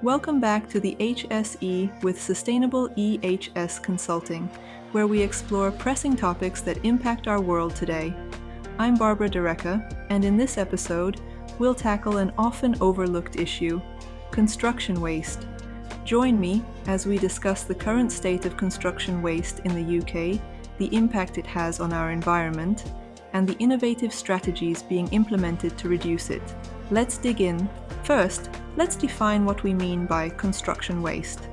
Welcome back to the HSE with Sustainable EHS Consulting, where we explore pressing topics that impact our world today. I'm Barbara Dereka, and in this episode, we'll tackle an often overlooked issue: construction waste. Join me as we discuss the current state of construction waste in the UK, the impact it has on our environment, and the innovative strategies being implemented to reduce it. Let's dig in. First, let's define what we mean by construction waste.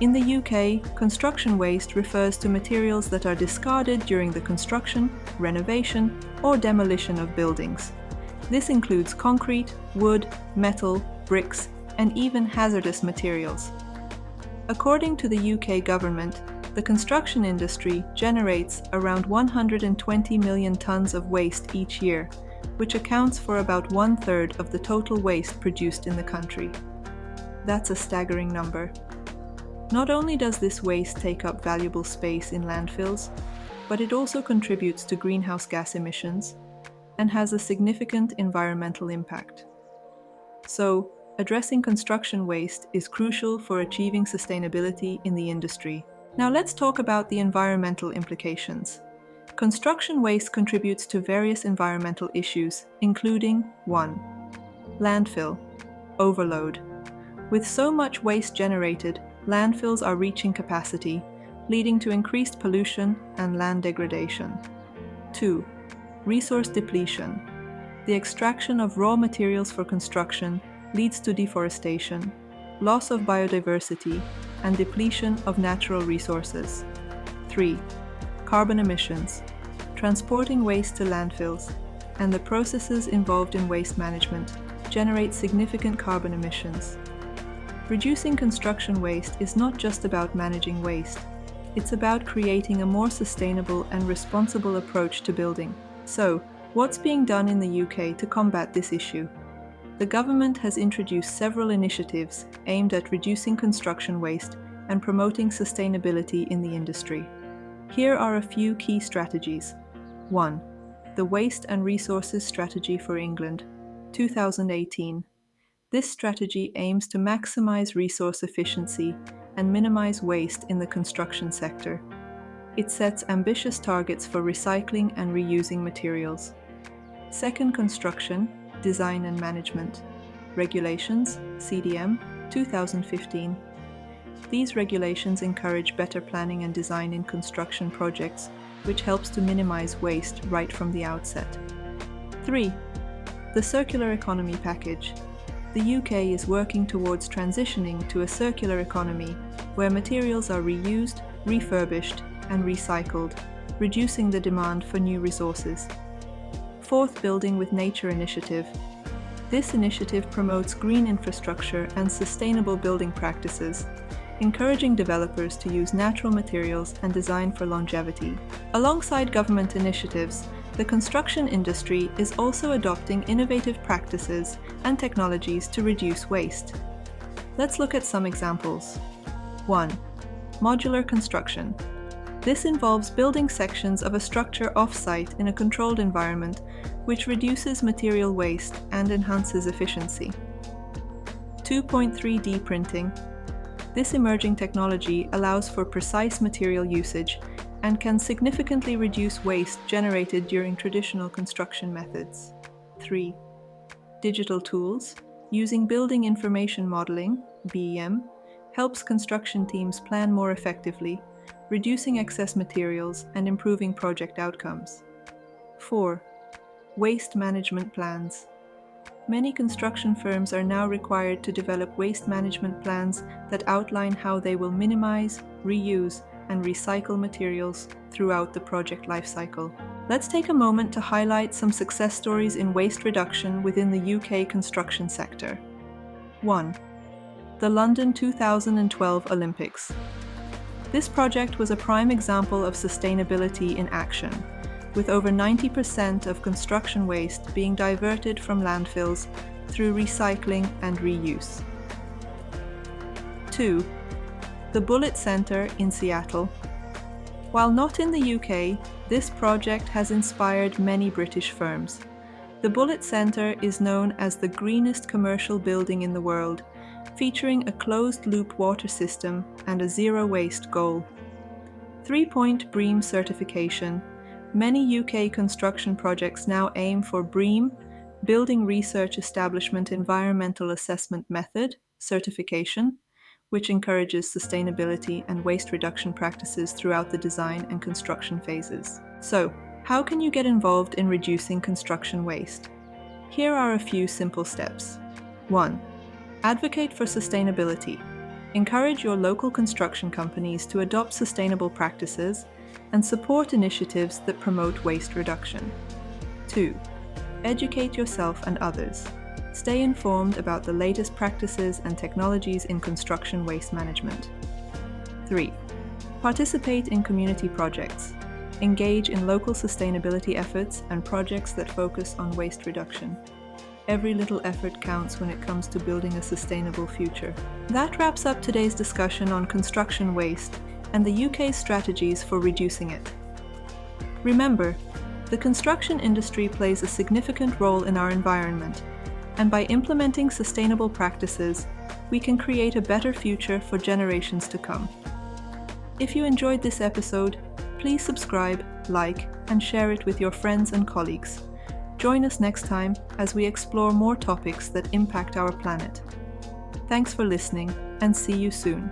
In the UK, construction waste refers to materials that are discarded during the construction, renovation, or demolition of buildings. This includes concrete, wood, metal, bricks, and even hazardous materials. According to the UK government, the construction industry generates around 120 million tonnes of waste each year, which accounts for about 1/3 of the total waste produced in the country. That's a staggering number. Not only does this waste take up valuable space in landfills, but it also contributes to greenhouse gas emissions and has a significant environmental impact. So, addressing construction waste is crucial for achieving sustainability in the industry. Now let's talk about the environmental implications. Construction waste contributes to various environmental issues, including 1. Landfill overload. With so much waste generated, landfills are reaching capacity, leading to increased pollution and land degradation. 2. Resource depletion. The extraction of raw materials for construction leads to deforestation, loss of biodiversity, and depletion of natural resources. 3. Carbon emissions. Transporting waste to landfills and the processes involved in waste management generate significant carbon emissions. Reducing construction waste is not just about managing waste, it's about creating a more sustainable and responsible approach to building. So, what's being done in the UK to combat this issue? The government has introduced several initiatives aimed at reducing construction waste and promoting sustainability in the industry. Here are a few key strategies. 1. The Waste and Resources Strategy for England, 2018. This strategy aims to maximize resource efficiency and minimize waste in the construction sector. It sets ambitious targets for recycling and reusing materials. 2nd, Construction, Design and Management. Regulations, CDM, 2015. These regulations encourage better planning and design in construction projects, which helps to minimize waste right from the outset. 3. The Circular Economy Package. The UK is working towards transitioning to a circular economy where materials are reused, refurbished, and recycled, reducing the demand for new resources. 4th, Building with Nature Initiative. This initiative promotes green infrastructure and sustainable building practices, encouraging developers to use natural materials and design for longevity. Alongside government initiatives, the construction industry is also adopting innovative practices and technologies to reduce waste. Let's look at some examples. 1. Modular construction. This involves building sections of a structure off-site in a controlled environment, which reduces material waste and enhances efficiency. 2.3D printing. This emerging technology allows for precise material usage and can significantly reduce waste generated during traditional construction methods. 3. Digital tools. Using building information modeling, BEM, helps construction teams plan more effectively, reducing excess materials and improving project outcomes. 4. Waste management plans. Many construction firms are now required to develop waste management plans that outline how they will minimize, reuse, and recycle materials throughout the project lifecycle. Let's take a moment to highlight some success stories in waste reduction within the UK construction sector. 1. The London 2012 Olympics. This project was a prime example of sustainability in action, with over 90% of construction waste being diverted from landfills through recycling and reuse. 2. The Bullitt Centre in Seattle. While not in the UK, this project has inspired many British firms. The Bullitt Centre is known as the greenest commercial building in the world featuring a closed-loop water system and a zero-waste goal. 3-point BREEAM certification. Many UK construction projects now aim for BREEAM, Building Research Establishment Environmental Assessment Method, certification, which encourages sustainability and waste reduction practices throughout the design and construction phases. So, how can you get involved in reducing construction waste? Here are a few simple steps. 1. Advocate for sustainability. Encourage your local construction companies to adopt sustainable practices and support initiatives that promote waste reduction. 2. Educate yourself and others. Stay informed about the latest practices and technologies in construction waste management. 3. Participate in community projects. Engage in local sustainability efforts and projects that focus on waste reduction. Every little effort counts when it comes to building a sustainable future. That wraps up today's discussion on construction waste and the UK's strategies for reducing it. Remember, the construction industry plays a significant role in our environment, and by implementing sustainable practices, we can create a better future for generations to come. If you enjoyed this episode, please subscribe, like, and share it with your friends and colleagues. Join us next time as we explore more topics that impact our planet. Thanks for listening, and see you soon.